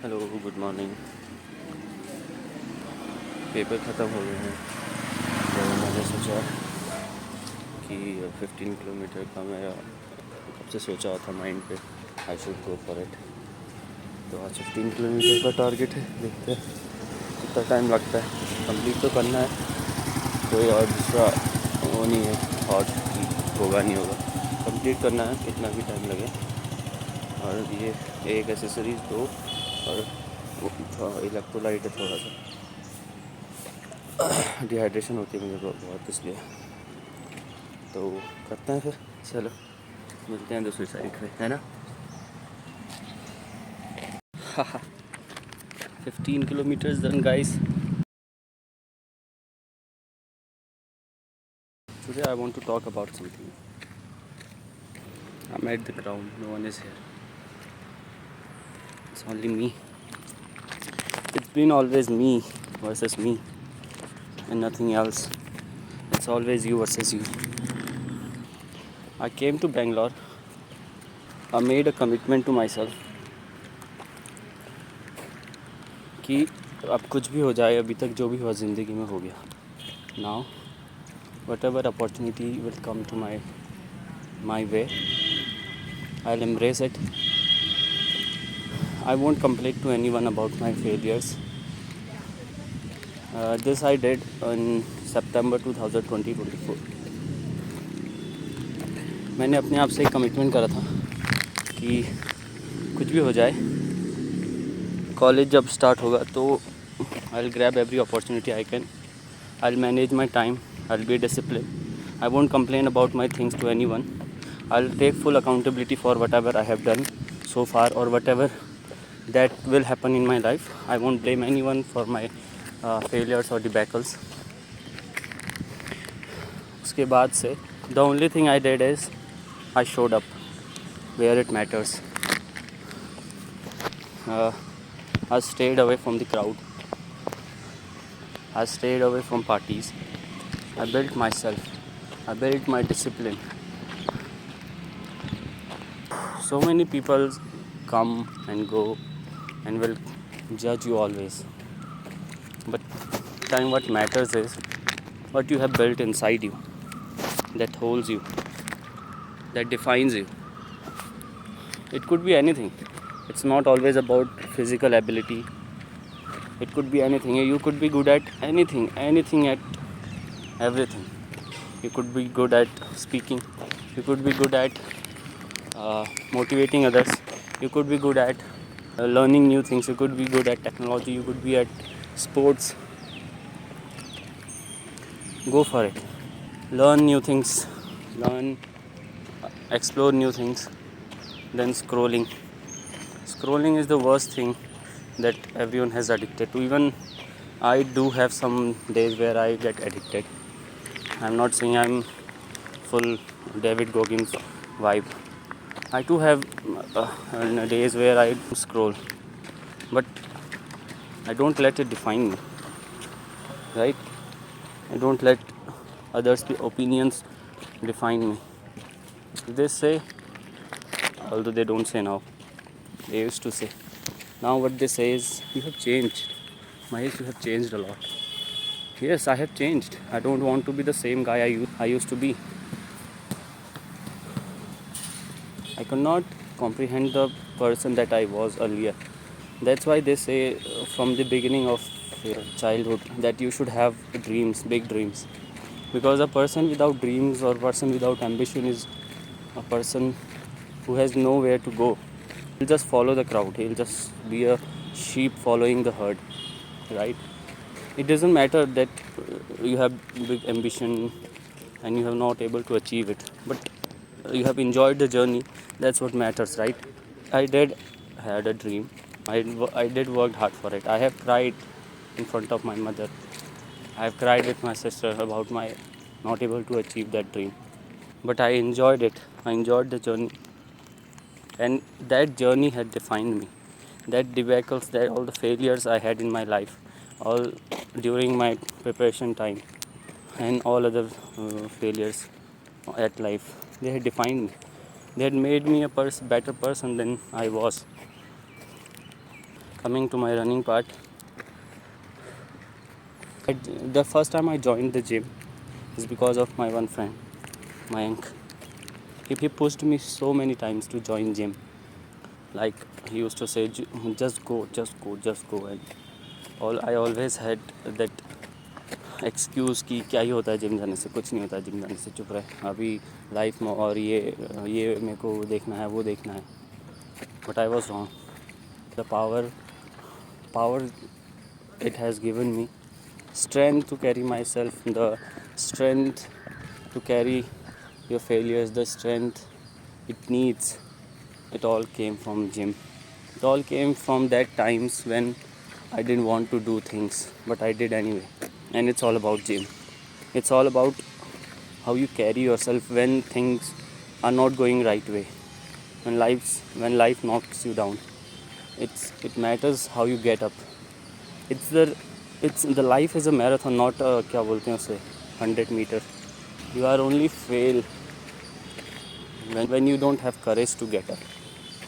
Hello, good morning. Paper ख़त्म हो गए हैं तो मैंने सोचा कि 15 किलोमीटर का मेरा कब से सोचा था माइंड पे, I should go for it. तो आज 15 किलोमीटर का टारगेट है, देखते हैं कितना टाइम लगता है। कंप्लीट तो करना है, कोई और दूसरा वो नहीं है थॉट कि होगा नहीं होगा। कंप्लीट करना है कितना भी टाइम लगे। और ये एक एसेसरीज दो और इलेक्ट्रोलाइट है थोड़ा सा। डिहाइड्रेशन होती है मुझे बहुत, इसलिए तो करते हैं फिर। चलो मिलते हैं दूसरी साइड पे, है ना। 15 kilometers done, guys. Today I want to talk about something. I'm at the ground, no one is here. It's only me. It's been always me versus me and nothing else. It's always you versus you. I came to Bangalore. I made a commitment to myself कि अब कुछ भी हो जाए, अभी तक जो भी हुआ ज़िंदगी में हो गया. Now whatever opportunity will come to my way, I'll embrace it. I won't complain to anyone about my failures. This I did in September 2024. मैंने अपने आप से एक कमिटमेंट करा था कि कुछ भी हो जाए, कॉलेज जब स्टार्ट होगा तो I'll grab every opportunity I can. I'll manage my time. I'll be disciplined. I won't complain about my things to anyone. I'll take full accountability for whatever I have done so far or whatever that will happen in my life. I won't blame anyone for my failures or debacles. उसके बाद से the only thing I did is I showed up where it matters. I stayed away from the crowd. I stayed away from parties. I built myself. I built my discipline. So many people come and go and will judge you always. But time what matters is what you have built inside you, that holds you, that defines you. It could be anything. It's not always about physical ability. It could be anything. You could be good at anything at everything. You could be good at speaking. You could be good at motivating others. You could be good at learning new things. You could be good at technology. You could be at sports. Go for it. Learn new things. Explore new things. Then scrolling. Scrolling is the worst thing that everyone has addicted to. Even I do have some days where I get addicted. I'm not saying I'm full David Goggins vibe. I too have days where I scroll, but I don't let it define me, right? I don't let others' opinions define me. They say, although they don't say now, they used to say. Now what they say is, you have changed. Mahesh, you have changed a lot. Yes, I have changed. I don't want to be the same guy I used to be. I could not comprehend the person that I was earlier. That's why they say from the beginning of childhood that you should have dreams, big dreams. Because a person without dreams or person without ambition is a person who has nowhere to go. He'll just follow the crowd. He'll just be a sheep following the herd, right? It doesn't matter that you have big ambition and you have not able to achieve it, but you have enjoyed the journey. That's what matters, right? I did had a dream. I did work hard for it. I have cried in front of my mother. I have cried with my sister about my not able to achieve that dream. But I enjoyed it. I enjoyed the journey. And that journey had defined me. That debacles, that all the failures I had in my life, all during my preparation time, and all other failures at life, they had defined me. They had made me a better person than I was. Coming to my running part, the first time I joined the gym is because of my one friend, Mayank. He pushed me so many times to join gym. Like he used to say, just go, just go, just go. And I always had that excuse कि क्या ही होता है gym जाने से, कुछ नहीं होता है जिम जाने से, चुप रहे अभी लाइफ में, और ये मेरे को देखना है, वो देखना है. But I was wrong. The power it has given me, strength to carry myself, the strength to carry your failures, the strength it needs, it all came from gym. It all came from that times when I didn't want to do things, but I did anyway. And it's all about gym. It's all about how you carry yourself when things are not going right way. When life knocks you down, it matters how you get up. It's the life is a marathon, not a क्या बोलते हैं उसे 100 meter. You are only fail when you don't have courage to get up,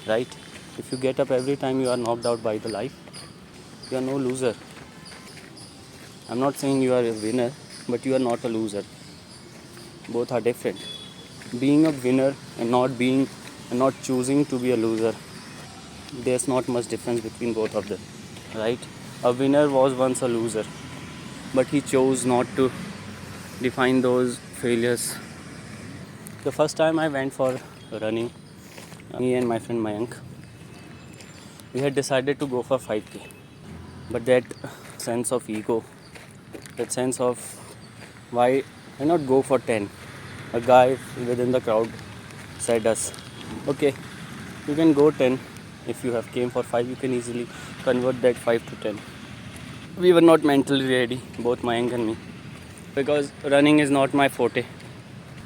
right? If you get up every time you are knocked out by the life, you are no loser. I'm not saying you are a winner, but you are not a loser. Both are different. Being a winner and not choosing to be a loser, there's not much difference between both of them, right? A winner was once a loser, but he chose not to define those failures. The first time I went for running, me and my friend Mayank, we had decided to go for 5K. But that sense of ego, that sense of why not go for 10? A guy within the crowd said us, okay, you can go 10. If you have came for 5, you can easily convert that 5 to 10. We were not mentally ready, both Mayank and me, because running is not my forte.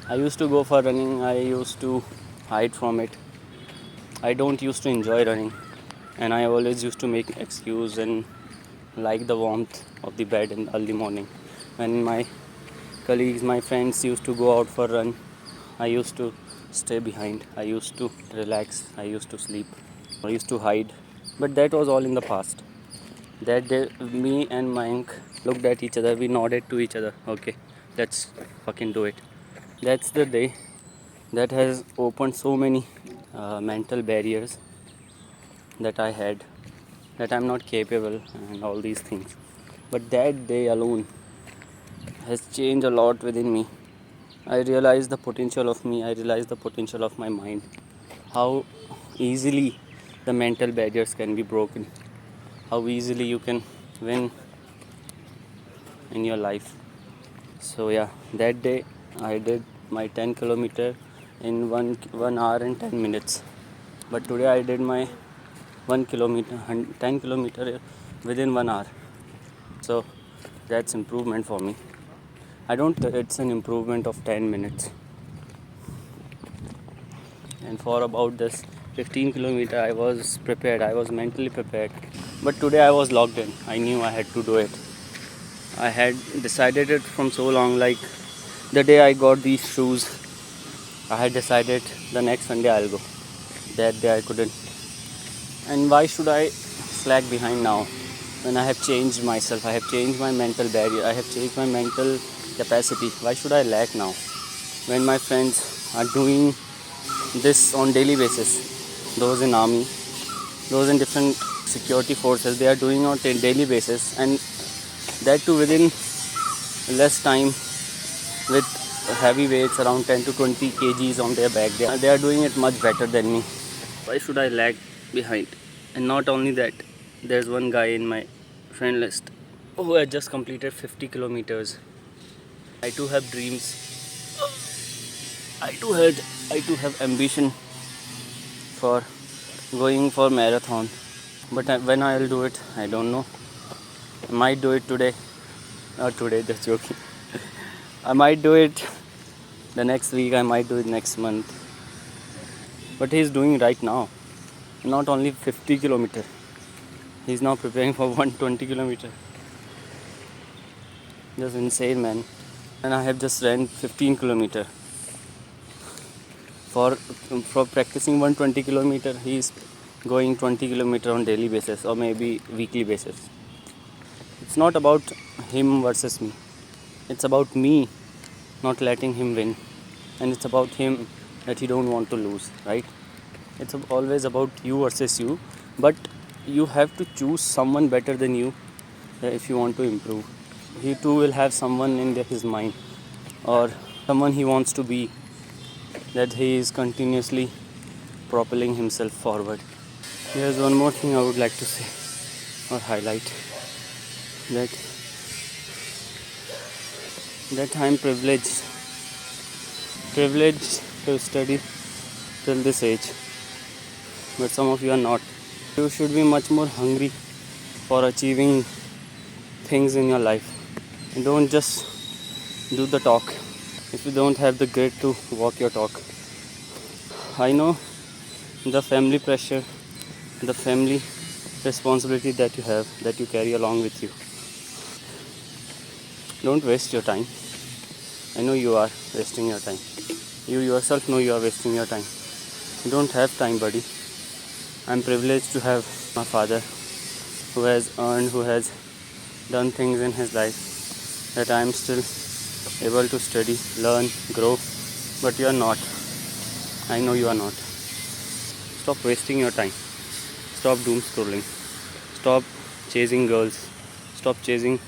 I used to go for running, I used to hide from it. I don't used to enjoy running, and I always used to make excuse and like the warmth of the bed in early morning. When my colleagues, my friends used to go out for run, I used to stay behind. I used to relax, I used to sleep, I used to hide. But that was all in the past. That day, me and Mayank looked at each other, we nodded to each other, okay, let's fucking do it. That's the day that has opened so many mental barriers that I had, that I'm not capable and all these things. But that day alone has changed a lot within me. I realized the potential of me, I realized the potential of my mind, how easily the mental barriers can be broken, how easily you can win in your life. So yeah, that day I did my 10 kilometer in 1 hour and 10 minutes. But today I did my 1 kilometer 10 kilometer within 1 hour. So that's improvement for me. I don't it's an improvement of 10 minutes. And for about this 15 kilometer I was prepared, I was mentally prepared. But today I was locked in. I knew I had to do it. I had decided it from so long, like the day I got these shoes, I had decided the next Sunday I'll go. That day I couldn't. And why should I slack behind now when I have changed myself? I have changed my mental barrier. I have changed my mental capacity. Why should I lack now when my friends are doing this on daily basis? Those in army, those in different security forces, they are doing on a daily basis, and that too within less time with heavy weights around 10 to 20 kgs on their back. They are doing it much better than me. Why should I lag behind? And not only that, there's one guy in my friend list who had just completed 50 kilometers. I too have dreams. I too have ambition for going for marathon. But when I'll do it, I don't know. I might do it today. Not today, just joking. I might do it the next week, I might do it next month. But he's doing right now. Not only 50 kilometer. He's now preparing for 120 kilometer. Just insane, man. And I have just ran 15 kilometer. For practicing 120 kilometer, he's going 20 kilometer on daily basis or maybe weekly basis. It's not about him versus me. It's about me not letting him win, and it's about him that he don't want to lose, right? It's always about you versus you, but you have to choose someone better than you if you want to improve. He too will have someone in his mind, or someone he wants to be, that he is continuously propelling himself forward. Here's one more thing I would like to say or highlight, that I'm privileged to study till this age, but some of you are not. You should be much more hungry for achieving things in your life. Don't just do the talk if you don't have the grit to walk your talk. I know the family pressure, the family responsibility that you have, that you carry along with you. Don't waste your time. I know you are wasting your time. You yourself know you are wasting your time. You don't have time, buddy. I'm privileged to have my father who has earned, who has done things in his life, that I am still able to study, learn, grow, but you are not. I know you are not. Stop wasting your time. Stop doom scrolling. Stop chasing girls. Stop chasing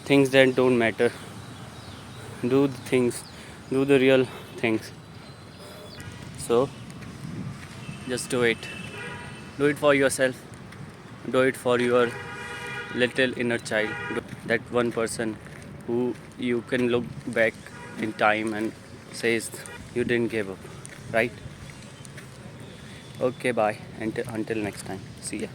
things that don't matter. Do the things, do the real things. So just do it. Do it for yourself. Do it for your little inner child. That one person who you can look back in time and says you didn't give up, right? Okay, bye. Until next time. See ya.